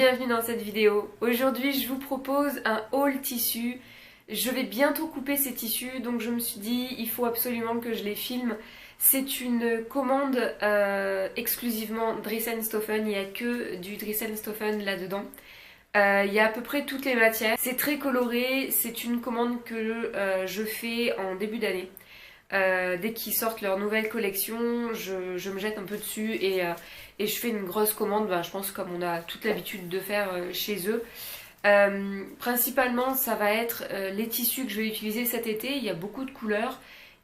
bienvenue dans cette vidéo. Aujourd'hui je vous propose un haul tissu. Je vais bientôt couper ces tissus donc je me suis dit il faut absolument que je les filme. C'est une commande exclusivement Dries & Stoffen, il n'y a que du Dries & Stoffen là-dedans. Il y a à peu près toutes les matières. C'est très coloré, c'est une commande que je fais en début d'année. Dès qu'ils sortent leur nouvelle collection, je me jette un peu dessus et je fais une grosse commande, je pense comme on a toute l'habitude de faire chez eux. Principalement ça va être les tissus que je vais utiliser cet été. Il y a beaucoup de couleurs,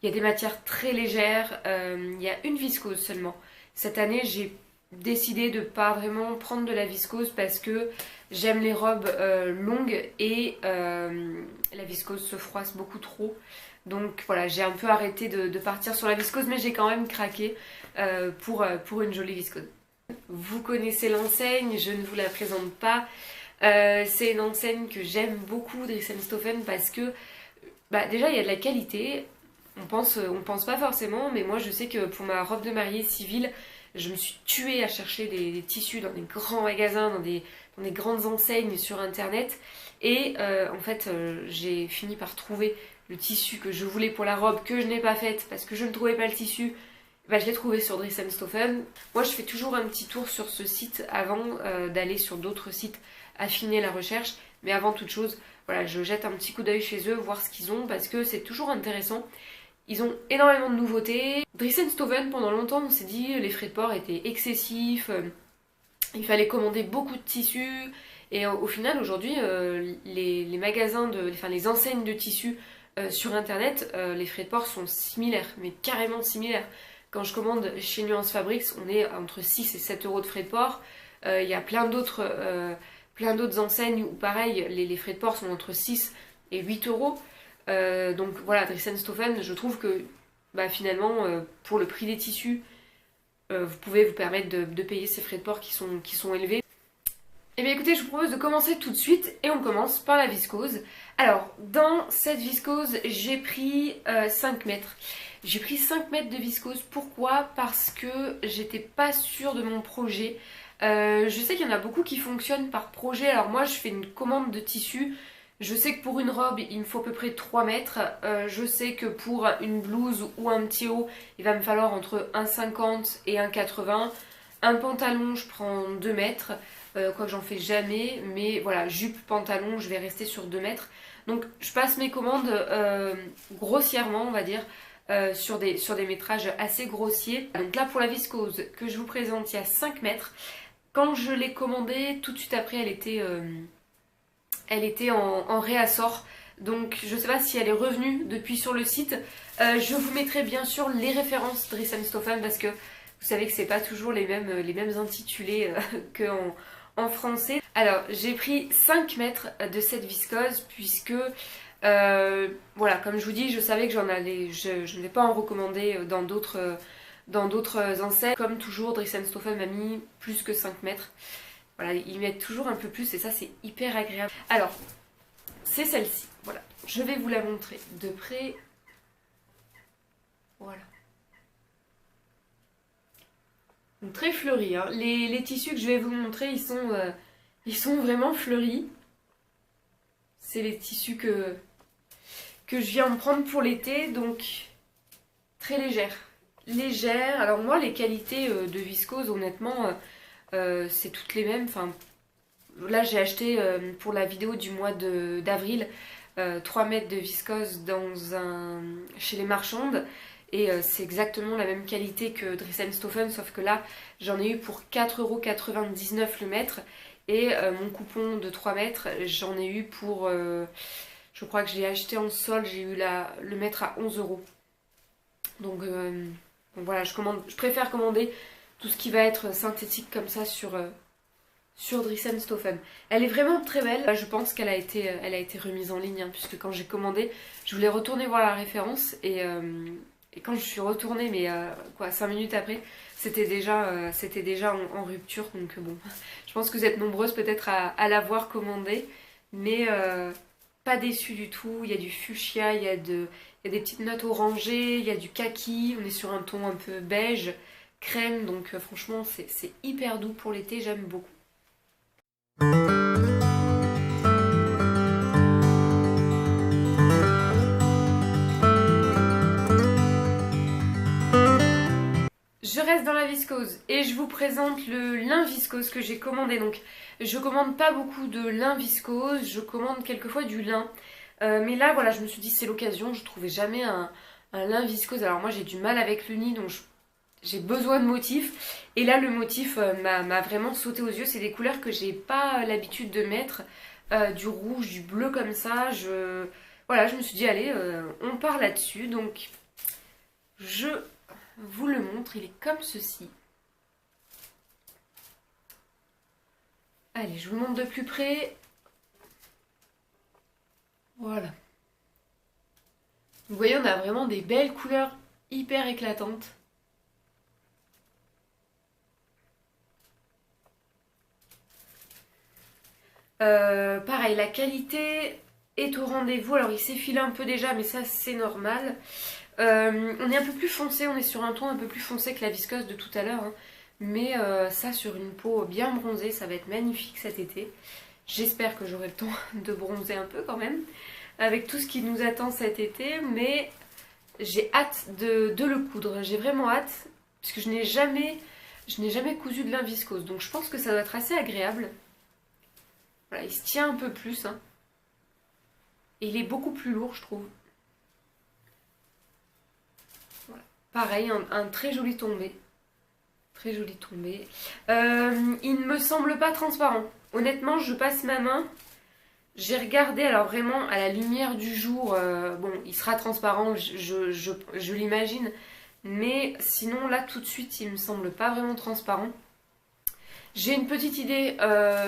il y a des matières très légères, il y a une viscose seulement. Cette année j'ai décidé de ne pas vraiment prendre de la viscose parce que j'aime les robes longues et la viscose se froisse beaucoup trop. Donc voilà, j'ai un peu arrêté de partir sur la viscose, mais j'ai quand même craqué pour une jolie viscose. Vous connaissez l'enseigne, je ne vous la présente pas. C'est une enseigne que j'aime beaucoup, Dries & Stoffen, parce que déjà il y a de la qualité. On pense pas forcément, mais moi je sais que pour ma robe de mariée civile, je me suis tuée à chercher des tissus dans des grands magasins, dans des grandes enseignes sur internet. Et en fait, j'ai fini par trouver le tissu que je voulais pour la robe, que je n'ai pas faite parce que je ne trouvais pas le tissu. Je l'ai trouvé sur Dries & Stoffen. Moi je fais toujours un petit tour sur ce site avant d'aller sur d'autres sites affiner la recherche. Mais avant toute chose, voilà, je jette un petit coup d'œil chez eux, voir ce qu'ils ont, parce que c'est toujours intéressant. Ils ont énormément de nouveautés. Dries & Stoffen, pendant longtemps, on s'est dit les frais de port étaient excessifs, il fallait commander beaucoup de tissus. Et au final, aujourd'hui, les magasins, les enseignes de tissus sur internet, les frais de port sont similaires, mais carrément similaires. Quand je commande chez Nuance Fabrics, on est entre 6 et 7 euros de frais de port. Il y a plein d'autres enseignes où pareil, les frais de port sont entre 6 et 8 euros. Donc voilà, Dries & Stoffen, je trouve que finalement, pour le prix des tissus, vous pouvez vous permettre de payer ces frais de port qui sont élevés. Et bien écoutez, je vous propose de commencer tout de suite et on commence par la viscose. Alors, dans cette viscose, j'ai pris 5 mètres. J'ai pris 5 mètres de viscose. Pourquoi? Parce que j'étais pas sûre de mon projet. Je sais qu'il y en a beaucoup qui fonctionnent par projet. Alors moi, je fais une commande de tissu. Je sais que pour une robe, il me faut à peu près 3 mètres. Je sais que pour une blouse ou un petit haut, il va me falloir entre 1,50 et 1,80. Un pantalon, je prends 2 mètres. Quoique j'en fais jamais. Mais voilà, jupe, pantalon, je vais rester sur 2 mètres. Donc je passe mes commandes grossièrement, on va dire. Sur des métrages assez grossiers. Donc là pour la viscose que je vous présente, il y a 5 mètres. Quand je l'ai commandée, tout de suite après elle était en réassort. Donc je ne sais pas si elle est revenue depuis sur le site. Je vous mettrai bien sûr les références Dries & Stoffen parce que vous savez que c'est pas toujours les mêmes intitulés qu'en français. Alors j'ai pris 5 mètres de cette viscose puisque voilà, comme je vous dis, je savais que je ne vais pas en recommander dans d'autres enseignes. Comme toujours, Dries & Stoffen m'a mis plus que 5 mètres. Voilà, ils mettent toujours un peu plus et ça c'est hyper agréable. Alors, c'est celle-ci. Voilà, je vais vous la montrer de près. Voilà. Donc, très fleuri, hein. Les tissus que je vais vous montrer, ils sont vraiment fleuris. C'est les tissus que je viens me prendre pour l'été, donc très légère. Légère, alors moi les qualités de viscose honnêtement c'est toutes les mêmes. Enfin, là j'ai acheté pour la vidéo du mois d'avril 3 mètres de viscose chez les marchandes et c'est exactement la même qualité que Dries & Stoffen, sauf que là j'en ai eu pour 4,99 € le mètre et mon coupon de 3 mètres j'en ai eu pour je crois que je l'ai acheté en solde, j'ai eu le mètre à 11 €. Donc voilà, je préfère commander tout ce qui va être synthétique comme ça sur Dries & Stoffen. Elle est vraiment très belle. Je pense qu'elle a été remise en ligne, hein, puisque quand j'ai commandé, je voulais retourner voir la référence et quand je suis retournée, mais 5 minutes après, c'était déjà en rupture. Donc bon, je pense que vous êtes nombreuses peut-être à l'avoir commandée, mais pas déçue du tout. Il y a du fuchsia, il y a des petites notes orangées, il y a du kaki, on est sur un ton un peu beige, crème, donc franchement c'est hyper doux pour l'été, j'aime beaucoup. je reste dans la viscose et je vous présente le lin viscose que j'ai commandé. Donc je commande pas beaucoup de lin viscose, je commande quelquefois du lin. Mais là voilà, je me suis dit c'est l'occasion, je trouvais jamais un lin viscose. Alors moi j'ai du mal avec le nid, donc j'ai besoin de motifs. Et là le motif m'a vraiment sauté aux yeux, c'est des couleurs que j'ai pas l'habitude de mettre. Du rouge, du bleu comme ça. Voilà, je me suis dit allez, on part là-dessus. Donc je vous le montre, il est comme ceci. Allez, je vous montre de plus près. Voilà. Vous voyez, on a vraiment des belles couleurs hyper éclatantes. Pareil, la qualité est au rendez-vous. Alors il s'effile un peu déjà, mais ça c'est normal. On est un peu plus foncé, on est sur un ton un peu plus foncé que la viscose de tout à l'heure. Hein. Mais ça sur une peau bien bronzée, ça va être magnifique cet été. J'espère que j'aurai le temps de bronzer un peu quand même, avec tout ce qui nous attend cet été. Mais j'ai hâte de le coudre, j'ai vraiment hâte, parce que je n'ai jamais cousu de lin viscose. Donc je pense que ça doit être assez agréable. Voilà, il se tient un peu plus. Hein. Et il est beaucoup plus lourd, je trouve. Voilà. Pareil, un très joli tombé. Très joli tombé. Il ne me semble pas transparent. Honnêtement, je passe ma main. J'ai regardé, alors vraiment, à la lumière du jour. Bon, il sera transparent, je l'imagine. Mais sinon, là, tout de suite, il me semble pas vraiment transparent. J'ai une petite idée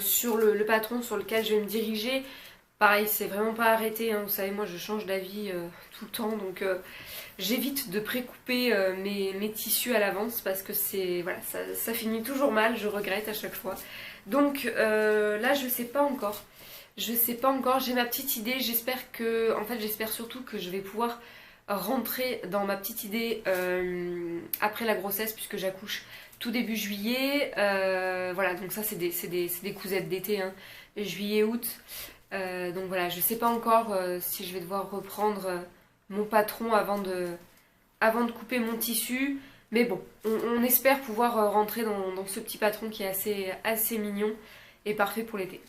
sur le patron sur lequel je vais me diriger. Pareil, c'est vraiment pas arrêté, hein. Vous savez, moi je change d'avis tout le temps, donc j'évite de précouper mes tissus à l'avance parce que c'est voilà, ça finit toujours mal, je regrette à chaque fois. Donc là, je sais pas encore. Je sais pas encore, j'ai ma petite idée, j'espère surtout que je vais pouvoir rentrer dans ma petite idée après la grossesse puisque j'accouche tout début juillet. Voilà, donc ça c'est des cousettes d'été, hein, juillet, août. Donc voilà, je sais pas encore si je vais devoir reprendre mon patron avant de couper mon tissu. Mais bon, on espère pouvoir rentrer dans ce petit patron qui est assez mignon et parfait pour l'été.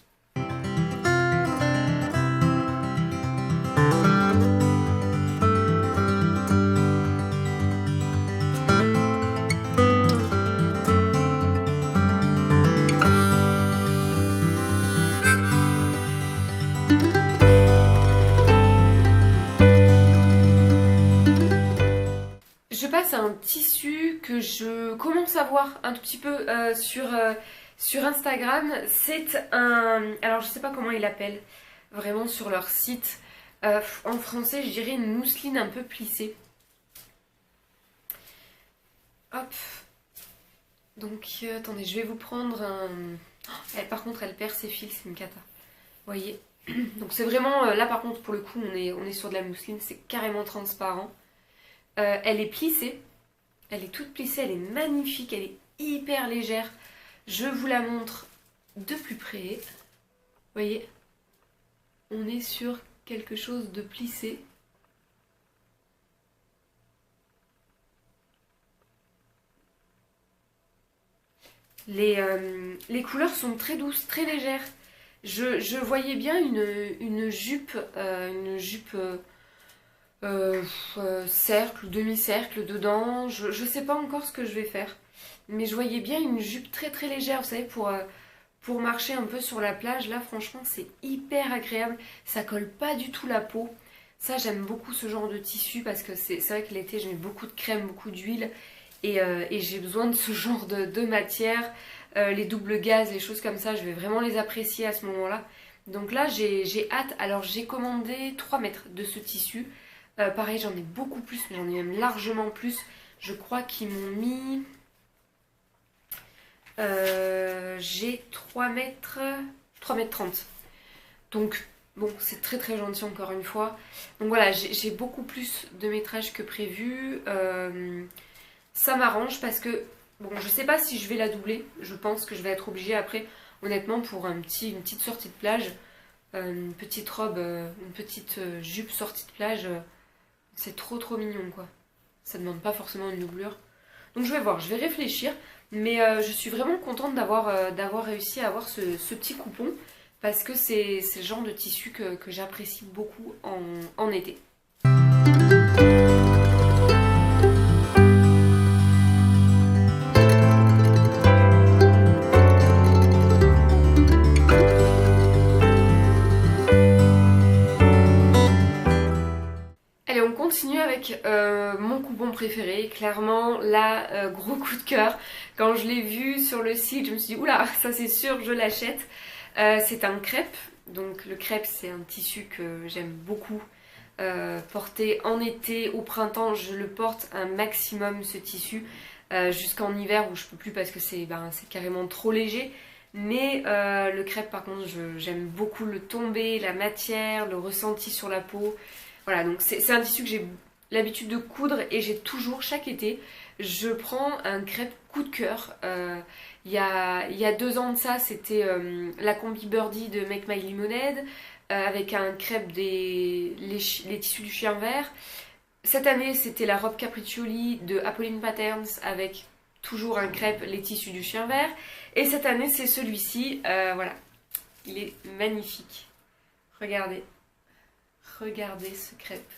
Je passe à un tissu que je commence à voir un tout petit peu sur Instagram. C'est un... Alors je sais pas comment ils l'appellent vraiment sur leur site. En français je dirais une mousseline un peu plissée. Hop. Donc attendez, je vais vous prendre un... Oh, par contre elle perd ses fils, c'est une cata. Vous voyez. Donc c'est vraiment... là par contre pour le coup on est sur de la mousseline, c'est carrément transparent. Elle est plissée, elle est toute plissée, elle est magnifique, elle est hyper légère. Je vous la montre de plus près. Vous voyez, on est sur quelque chose de plissé. Les couleurs sont très douces, très légères. Je voyais bien une jupe, cercle ou demi-cercle dedans. Je sais pas encore ce que je vais faire. Mais je voyais bien une jupe très très légère, vous savez, pour marcher un peu sur la plage. Là, franchement, c'est hyper agréable. Ça colle pas du tout la peau. Ça, j'aime beaucoup ce genre de tissu parce que c'est vrai que l'été, je mets beaucoup de crème, beaucoup d'huile. Et j'ai besoin de ce genre de matière. Les doubles gaz, les choses comme ça, je vais vraiment les apprécier à ce moment-là. Donc là, j'ai hâte. Alors, j'ai commandé 3 mètres de ce tissu. Pareil, j'en ai beaucoup plus, mais j'en ai même largement plus. Je crois qu'ils m'ont mis... j'ai 3 mètres 30. Donc, bon, c'est très très gentil encore une fois. Donc voilà, j'ai beaucoup plus de métrage que prévu. Ça m'arrange parce que, bon, je sais pas si je vais la doubler. Je pense que je vais être obligée après, honnêtement, pour une petite sortie de plage. Une petite robe, une petite jupe sortie de plage... c'est trop trop mignon quoi. Ça demande pas forcément une doublure. Donc je vais voir, je vais réfléchir. Mais je suis vraiment contente d'avoir réussi à avoir ce petit coupon parce que c'est le genre de tissu que j'apprécie beaucoup en été. Allez, on continue avec mon coupon préféré. Clairement, là, gros coup de cœur. Quand je l'ai vu sur le site, je me suis dit, oula, ça c'est sûr, je l'achète. C'est un crêpe. Donc le crêpe, c'est un tissu que j'aime beaucoup porter en été, au printemps. Je le porte un maximum, ce tissu, jusqu'en hiver où je peux plus parce que c'est carrément trop léger. Mais le crêpe, par contre, j'aime beaucoup le tombé, la matière, le ressenti sur la peau. Voilà, donc c'est un tissu que j'ai l'habitude de coudre et j'ai toujours, chaque été, je prends un crêpe coup de cœur. Il y a 2 ans de ça, c'était la combi Birdie de Make My Lemonade avec un crêpe les tissus du chien vert. Cette année, c'était la robe Capriccioli de Apolline Patterns avec toujours un crêpe les tissus du chien vert. Et cette année, c'est celui-ci. Voilà, il est magnifique. Regardez. Regardez ce crêpe.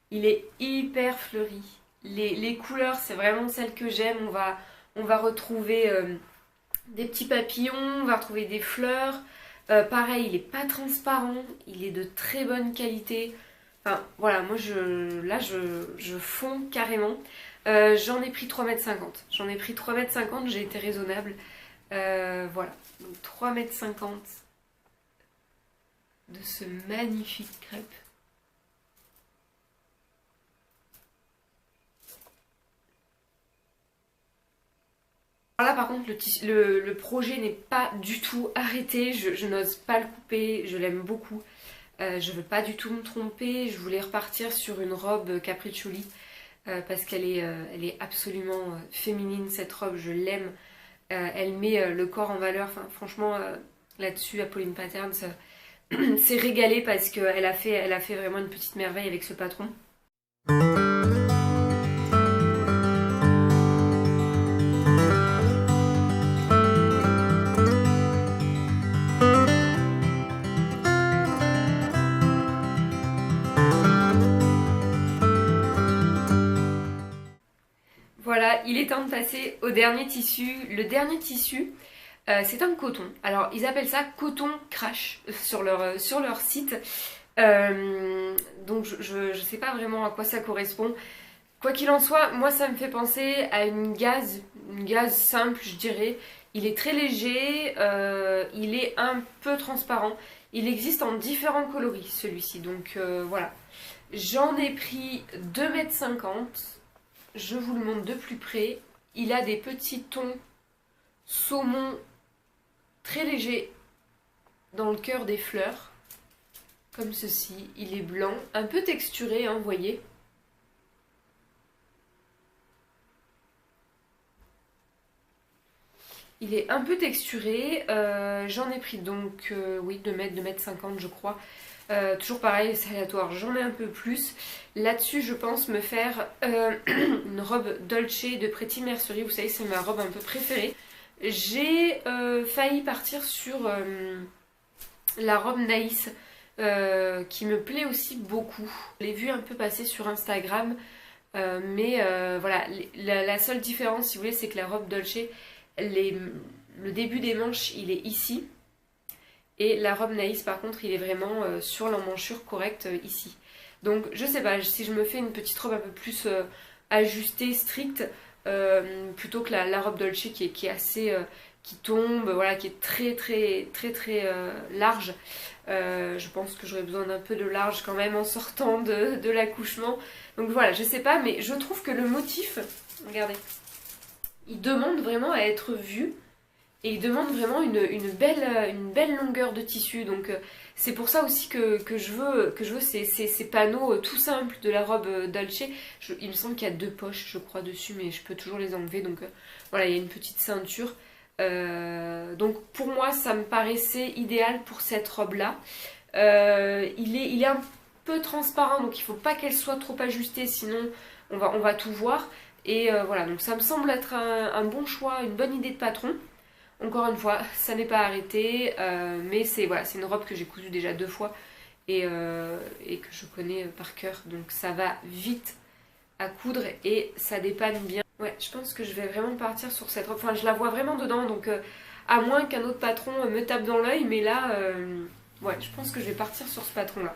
Il est hyper fleuri. Les couleurs, c'est vraiment celles que j'aime. On va retrouver des petits papillons, on va retrouver des fleurs. Pareil, il n'est pas transparent. Il est de très bonne qualité. Enfin, voilà, moi, je fonds carrément. J'en ai pris 3,50 m. J'en ai pris 3,50 m, j'ai été raisonnable. Voilà, donc 3,50 m de ce magnifique crêpe. Alors là par contre le projet n'est pas du tout arrêté, je n'ose pas le couper, je l'aime beaucoup. Je veux pas du tout me tromper, je voulais repartir sur une robe Capriccioli parce elle est absolument féminine cette robe, je l'aime. Elle met le corps en valeur, enfin, franchement là-dessus Apolline Patterns s'est régalée parce qu'elle a fait vraiment une petite merveille avec ce patron. Voilà, il est temps de passer au dernier tissu. Le dernier tissu, c'est un coton. Alors, ils appellent ça coton crash sur leur site. Donc, je sais pas vraiment à quoi ça correspond. Quoi qu'il en soit, moi, ça me fait penser à une gaze simple, je dirais. Il est très léger, il est un peu transparent. Il existe en différents coloris, celui-ci. Donc, voilà. J'en ai pris 2,50 m. Je vous le montre de plus près. Il a des petits tons saumon très légers dans le cœur des fleurs. Comme ceci. Il est blanc, un peu texturé, hein, vous voyez. Il est un peu texturé. J'en ai pris donc, oui, 2,50 m je crois. Toujours pareil, c'est aléatoire, j'en ai un peu plus. Là-dessus, je pense me faire une robe Dolce de Pretty Mercerie. Vous savez, c'est ma robe un peu préférée. J'ai failli partir sur la robe Naïs, qui me plaît aussi beaucoup. Je l'ai vue un peu passer sur Instagram, mais voilà, la seule différence, si vous voulez, c'est que la robe Dolce, le début des manches, il est ici. Et la robe Naïs par contre il est vraiment sur l'emmanchure correcte ici. Donc je sais pas, si je me fais une petite robe un peu plus ajustée, stricte, plutôt que la robe Dolce qui est assez... qui tombe, voilà, qui est très large. Je pense que j'aurais besoin d'un peu de large quand même en sortant de l'accouchement. Donc voilà, je sais pas, mais je trouve que le motif, regardez, il demande vraiment à être vu. Et il demande vraiment une belle longueur de tissu. Donc c'est pour ça aussi que je veux ces panneaux tout simples de la robe Dolce. Il me semble qu'il y a 2 poches, je crois, dessus, mais je peux toujours les enlever. Donc voilà, il y a une petite ceinture. Donc pour moi, ça me paraissait idéal pour cette robe-là. Il est un peu transparent, donc il ne faut pas qu'elle soit trop ajustée, sinon on va tout voir. Et voilà, donc ça me semble être un bon choix, une bonne idée de patron. Encore une fois, ça n'est pas arrêté, mais c'est voilà, c'est une robe que j'ai cousue déjà 2 fois et que je connais par cœur. Donc ça va vite à coudre et ça dépanne bien. Ouais, je pense que je vais vraiment partir sur cette robe. Enfin, je la vois vraiment dedans, donc à moins qu'un autre patron me tape dans l'œil, mais là, ouais, je pense que je vais partir sur ce patron-là.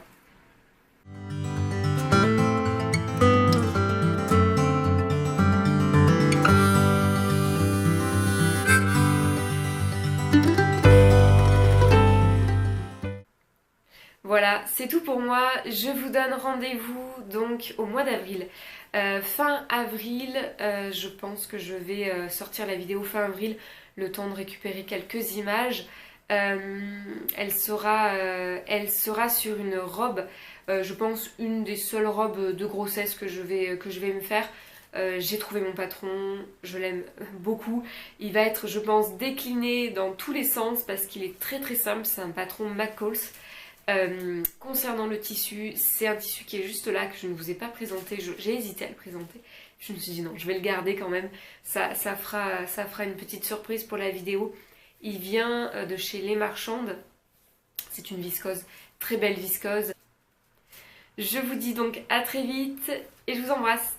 Voilà, c'est tout pour moi. Je vous donne rendez-vous donc au mois d'avril. Fin avril, je pense que je vais sortir la vidéo fin avril, le temps de récupérer quelques images. Elle sera sur une robe, je pense une des seules robes de grossesse que je vais me faire. J'ai trouvé mon patron, je l'aime beaucoup. Il va être, je pense, décliné dans tous les sens parce qu'il est très très simple. C'est un patron McCalls. Concernant le tissu, c'est un tissu qui est juste là, que je ne vous ai pas présenté. J'ai hésité à le présenter. Je me suis dit non, je vais le garder quand même. Ça fera une petite surprise pour la vidéo. Il vient de chez Les Marchandes. C'est une viscose, très belle viscose. Je vous dis donc à très vite et je vous embrasse.